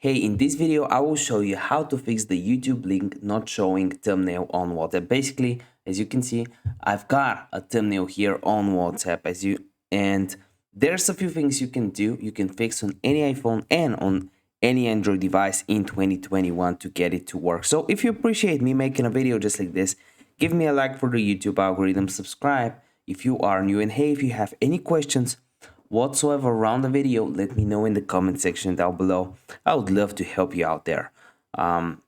Hey, in this video, I will show you how to fix the YouTube link not showing thumbnail on WhatsApp. Basically, as you can see, I've got a thumbnail here on WhatsApp and there's a few things you can do. You can fix on any iPhone and on any Android device in 2021 to get it to work. So if you appreciate me making a video just like this, give me a like for the YouTube algorithm, subscribe if you are new, and hey, if you have any questions whatsoever around the video, let me know in the comment section down below. I would love to help you out there. And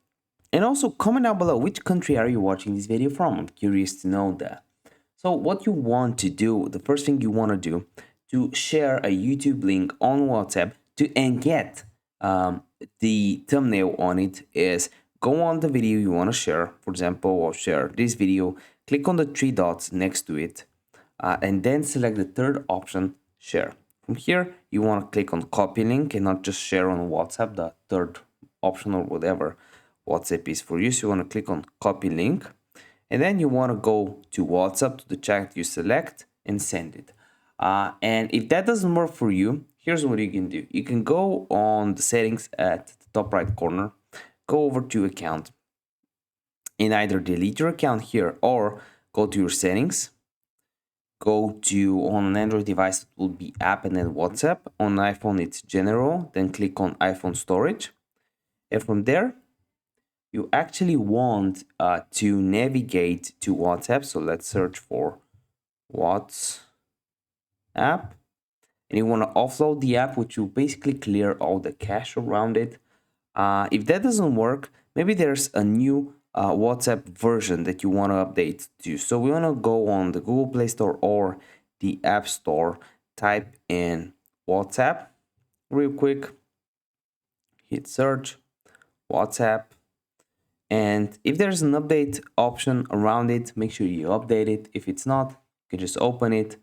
also comment down below which country are you watching this video from. I'm curious to know that. So what you want to do, the first thing you want to do to share a YouTube link on WhatsApp and get the thumbnail on it is go on the video you want to share. For example, I'll share this video, click on the three dots next to it, and then select the third option, share. From here, you want to click on copy link and not just share on WhatsApp, the third option or whatever WhatsApp is for you. So you want to click on copy link, and then you want to go to WhatsApp, to the chat you select, and send it. And if that doesn't work for you, here's what you can do. You can go on the settings at the top right corner, go over to account, and either delete your account here or go to your settings. Go to, on an Android device, it will be app and then WhatsApp. On iPhone, it's general. Then click on iPhone storage. And from there, you actually want to navigate to WhatsApp. So let's search for WhatsApp. And you want to offload the app, which will basically clear all the cache around it. If that doesn't work, maybe there's a new WhatsApp version that you want to update to. So we want to go on the Google Play Store or the App Store, type in WhatsApp real quick, hit search, WhatsApp, and if there's an update option around it, make sure you update it. If it's not, you can just open it.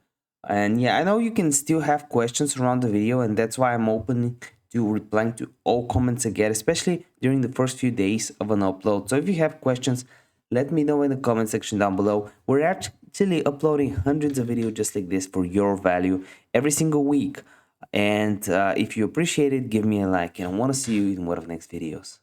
And yeah, I know you can still have questions around the video, and that's why I'm open to replying to all comments I get, especially during the first few days of an upload. So if you have questions, let me know in the comment section down below. We're actually uploading hundreds of videos just like this for your value every single week. And if you appreciate it, give me a like, and I want to see you in one of the next videos.